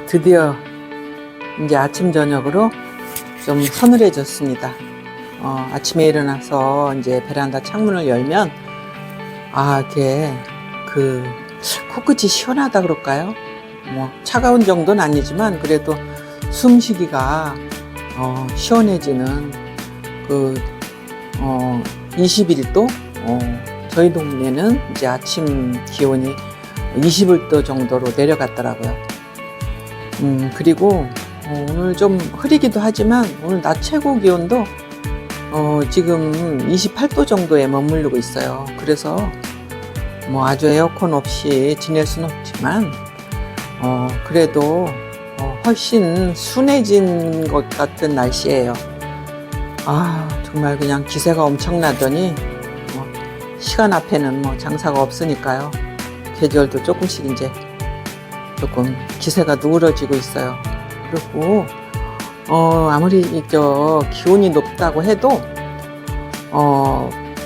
드디어 이제 아침 저녁으로 좀 서늘해졌습니다. 아침에 일어나서 이제 베란다 창문을 열면 이게 코끝이 시원하다 그럴까요? 뭐 차가운 정도는 아니지만 그래도 숨쉬기가 시원해지는 21도. 저희 동네는 이제 아침 기온이 20도 정도로 내려갔더라고요. 그리고 오늘 좀 흐리기도 하지만 오늘 낮 최고 기온도 지금 28도 정도에 머무르고 있어요. 그래서 뭐 아주 에어컨 없이 지낼 수는 없지만 그래도 훨씬 순해진 것 같은 날씨예요. 정말 그냥 기세가 엄청나더니 시간 앞에는 뭐 장사가 없으니까요. 계절도 조금씩 이제 조금 기세가 누그러지고 있어요. 그리고 아무리 기온이 높다고 해도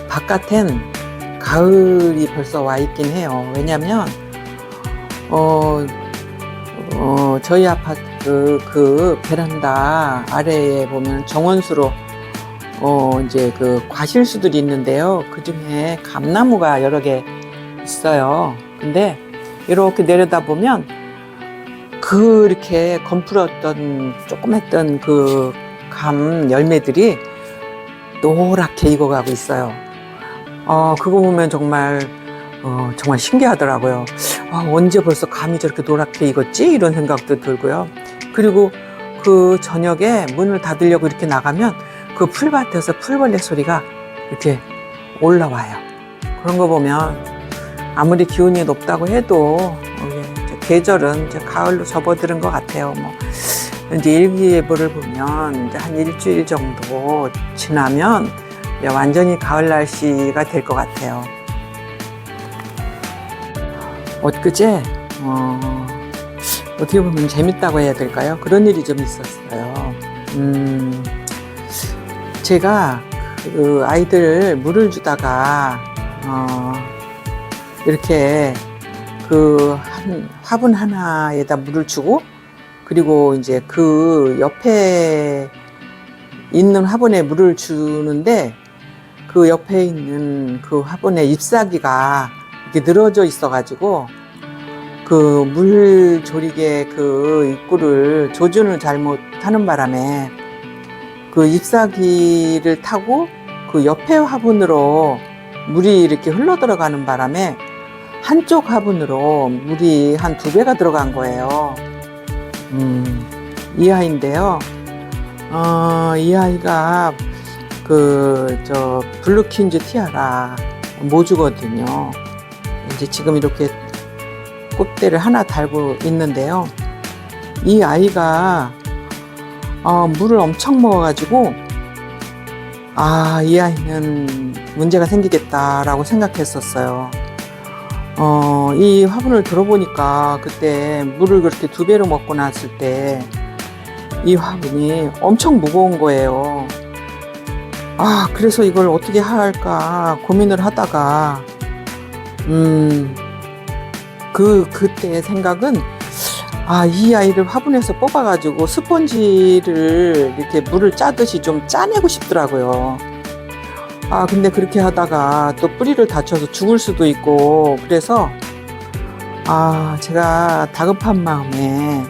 바깥엔 가을이 벌써 와 있긴 해요. 왜냐면 저희 아파트 그 베란다 아래에 보면 정원수로 이제 과실수들이 있는데요. 그 중에 감나무가 여러 개 있어요. 근데 이렇게 내려다 보면 그렇게 검풀었던 조그맸던 감 열매들이 노랗게 익어가고 있어요. 그거 보면 정말 신기하더라고요. 언제 벌써 감이 저렇게 노랗게 익었지? 이런 생각도 들고요. 그리고 그 저녁에 문을 닫으려고 이렇게 나가면 그 풀밭에서 풀벌레 소리가 이렇게 올라와요. 그런 거 보면 아무리 기온이 높다고 해도 계절은 이제 가을로 접어드는 것 같아요. 이제 일기예보를 보면 이제 한 일주일 정도 지나면 이제 완전히 가을 날씨가 될 것 같아요. 엊그제 어떻게 보면 재밌다고 해야 될까요? 그런 일이 좀 있었어요. 제가 아이들 물을 주다가 이렇게 한 화분 하나에다 물을 주고, 그리고 이제 그 옆에 있는 화분에 물을 주는데 그 옆에 있는 그 화분에 잎사귀가 이렇게 늘어져 있어가지고 물 조리개 입구를 조준을 잘못하는 바람에 잎사귀를 타고 옆에 화분으로 물이 이렇게 흘러 들어가는 바람에 한쪽 화분으로 물이 한 2배가 들어간 거예요. 이 아이인데요. 이 아이가 블루퀸즈 티아라 모주거든요. 이제 지금 이렇게 꽃대를 하나 달고 있는데요. 이 아이가 물을 엄청 먹어가지고 이 아이는 문제가 생기겠다라고 생각했었어요. 이 화분을 들어보니까 그때 물을 그렇게 2배로 먹고 났을 때 이 화분이 엄청 무거운 거예요. 그래서 이걸 어떻게 할까 고민을 하다가 그때 생각은 이 아이를 화분에서 뽑아가지고 스펀지를 이렇게 물을 짜듯이 좀 짜내고 싶더라고요. 근데 그렇게 하다가 또 뿌리를 다쳐서 죽을 수도 있고, 그래서 제가 다급한 마음에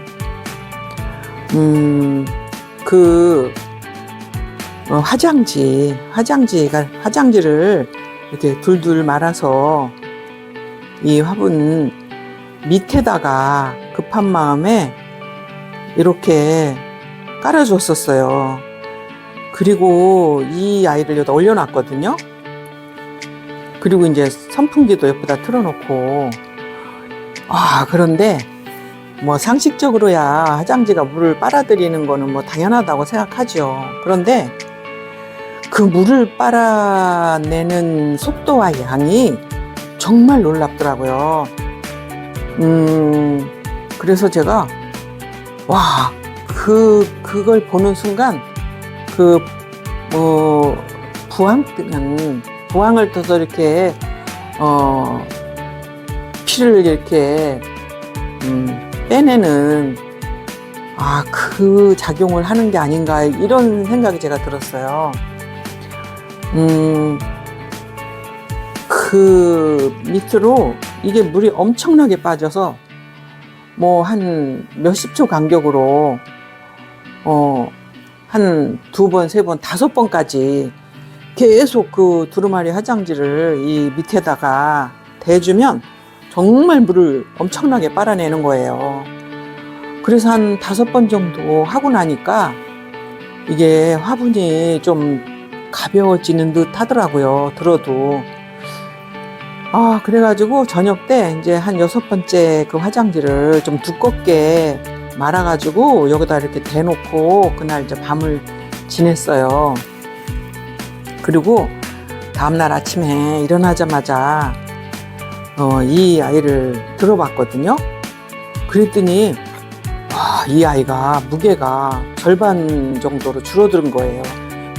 화장지를 이렇게 둘둘 말아서 이 화분 밑에다가 급한 마음에 이렇게 깔아줬었어요. 그리고 이 아이를 여기다 올려놨거든요. 그리고 이제 선풍기도 옆에다 틀어놓고, 그런데 뭐 상식적으로야 화장지가 물을 빨아들이는 거는 뭐 당연하다고 생각하죠. 그런데 그 물을 빨아내는 속도와 양이 정말 놀랍더라고요. 그래서 제가 그걸 보는 순간 부항을 떠서 이렇게 피를 이렇게 빼내는 그 작용을 하는 게 아닌가 이런 생각이 제가 들었어요. 그 밑으로 이게 물이 엄청나게 빠져서 뭐 한 몇십 초 간격으로 한 2번, 3번, 5번까지 계속 그 두루마리 화장지를 이 밑에다가 대주면 정말 물을 엄청나게 빨아내는 거예요. 그래서 한 5번 정도 하고 나니까 이게 화분이 좀 가벼워지는 듯 하더라고요. 들어도. 그래가지고 저녁 때 이제 한 6번째 그 화장지를 좀 두껍게 말아가지고 여기다 이렇게 대놓고 그날 이제 밤을 지냈어요. 그리고 다음날 아침에 일어나자마자 이 아이를 들어봤거든요. 그랬더니 이 아이가 무게가 절반 정도로 줄어든 거예요.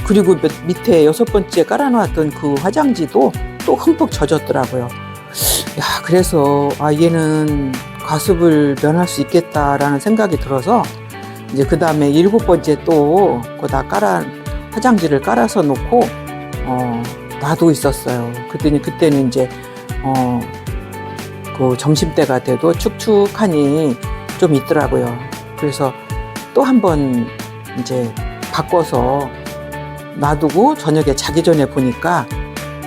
그리고 밑에 6번째 깔아놓았던 그 화장지도 또 흠뻑 젖었더라고요. 그래서 얘는 과습을 면할 수 있겠다라는 생각이 들어서 이제 그 다음에 7번째 또 거기다 화장지를 깔아서 놓고 놔두고 있었어요. 그랬더니 그때는 이제 그 점심때가 돼도 축축하니 좀 있더라고요. 그래서 또 한 번 이제 바꿔서 놔두고 저녁에 자기 전에 보니까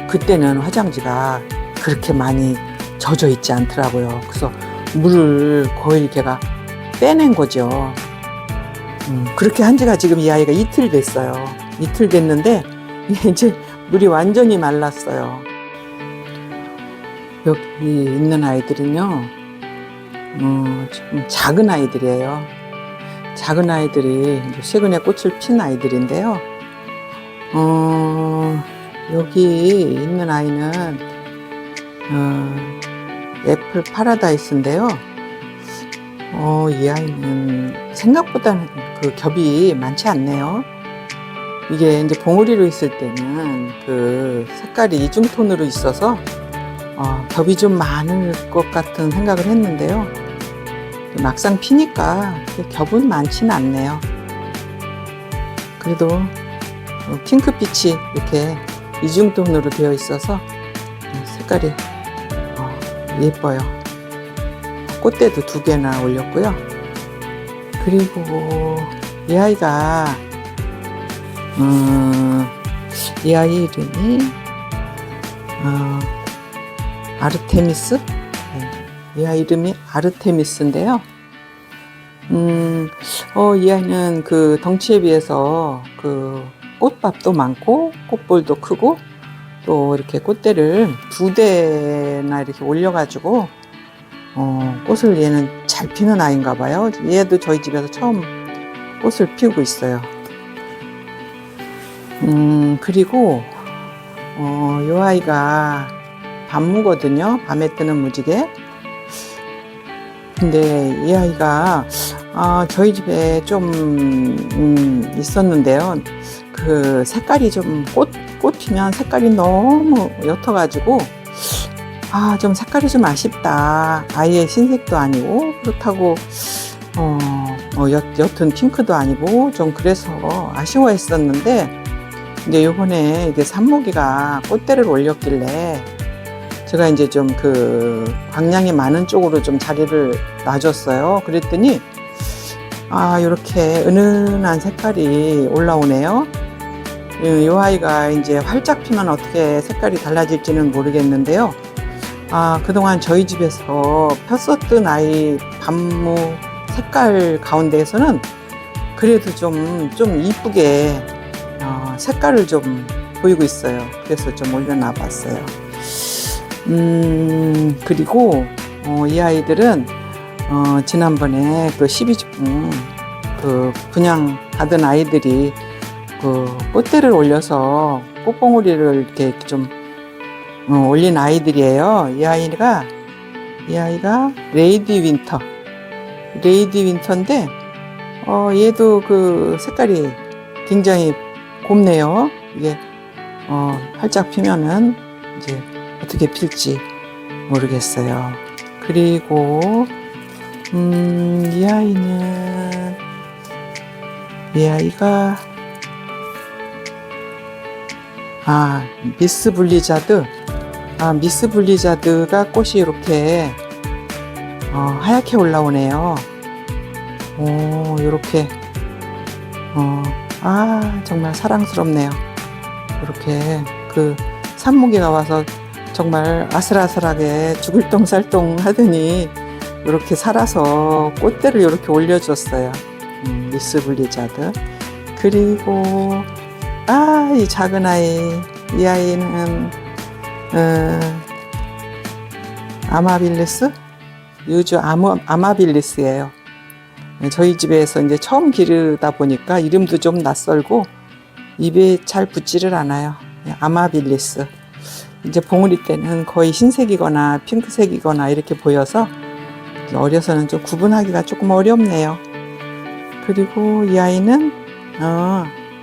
그때는 화장지가 그렇게 많이 젖어 있지 않더라고요. 그래서 물을 거의 걔가 빼낸 거죠. 그렇게 한 지가 지금 이 아이가 이틀 됐어요. 이틀 됐는데 이제 물이 완전히 말랐어요. 여기 있는 아이들은요, 좀 작은 아이들이에요. 작은 아이들이 이제 최근에 꽃을 핀 아이들인데요. 여기 있는 아이는 애플 파라다이스인데요. 이 아이는 생각보다는 그 겹이 많지 않네요. 이게 이제 봉우리로 있을 때는 그 색깔이 이중톤으로 있어서 겹이 좀 많을 것 같은 생각을 했는데요. 막상 피니까 겹은 많지는 않네요. 그래도 핑크빛이 이렇게 이중톤으로 되어 있어서 색깔이 예뻐요. 꽃대도 2개나 올렸고요. 그리고 이 아이가 이 아이 이름이 아르테미스? 이 아이 이름이 아르테미스인데요. 이 아이는 그 덩치에 비해서 그 꽃밥도 많고 꽃볼도 크고 또 이렇게 꽃대를 2대나 이렇게 올려가지고 꽃을 얘는 잘 피는 아이인가 봐요. 얘도 저희 집에서 처음 꽃을 피우고 있어요. 그리고 이 아이가 밤무거든요. 밤에 뜨는 무지개. 근데 이 아이가 저희 집에 좀 있었는데요. 그 색깔이 좀 꽃 피면 색깔이 너무 옅어가지고 좀 색깔이 좀 아쉽다. 아예 흰색도 아니고 그렇다고 옅은 핑크도 아니고 좀 그래서 아쉬워했었는데 이제 요번에 이게 산모기가 꽃대를 올렸길래 제가 이제 좀 그 광량이 많은 쪽으로 좀 자리를 놔줬어요. 그랬더니 이렇게 은은한 색깔이 올라오네요. 이 아이가 이제 활짝 피면 어떻게 색깔이 달라질지는 모르겠는데요. 그동안 저희 집에서 폈었던 아이 밤무 색깔 가운데에서는 그래도 좀 이쁘게 색깔을 좀 보이고 있어요. 그래서 좀 올려놔 봤어요. 그리고 이 아이들은 지난번에 그 12주 그 분양받은 아이들이 그 꽃대를 올려서 꽃봉오리를 이렇게 좀 올린 아이들이에요. 이 아이가 레이디 윈터인데 얘도 그 색깔이 굉장히 곱네요. 이게 활짝 피면은 이제 어떻게 필지 모르겠어요. 그리고 이 아이가, 미스 블리자드. 미스 블리자드가 꽃이 이렇게, 하얗게 올라오네요. 이렇게, 정말 사랑스럽네요. 이렇게, 산모기가 와서 정말 아슬아슬하게 죽을 똥살똥 하더니, 이렇게 살아서 꽃대를 이렇게 올려줬어요. 미스 블리자드. 그리고 이 작은 아이, 이 아이는 아마빌리스? 유주 아마빌리스예요. 저희 집에서 이제 처음 기르다 보니까 이름도 좀 낯설고 입에 잘 붙지를 않아요. 아마빌리스. 이제 봉우리 때는 거의 흰색이거나 핑크색이거나 이렇게 보여서 어려서는 좀 구분하기가 조금 어렵네요. 그리고 이 아이는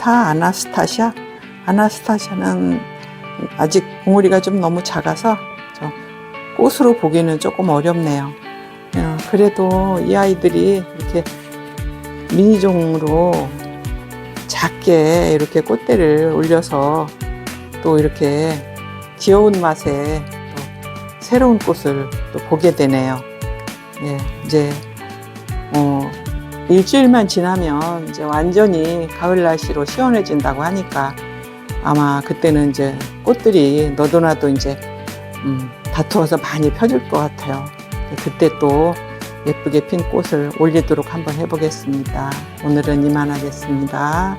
아나스타샤. 아나스타샤는 아직 봉우리가 좀 너무 작아서 꽃으로 보기는 조금 어렵네요. 그래도 이 아이들이 이렇게 미니종으로 작게 이렇게 꽃대를 올려서 또 이렇게 귀여운 맛에 또 새로운 꽃을 또 보게 되네요. 이제 일주일만 지나면 이제 완전히 가을 날씨로 시원해진다고 하니까 아마 그때는 이제 꽃들이 너도나도 이제 다투어서 많이 펴질 것 같아요. 그때 또 예쁘게 핀 꽃을 올리도록 한번 해보겠습니다. 오늘은 이만하겠습니다.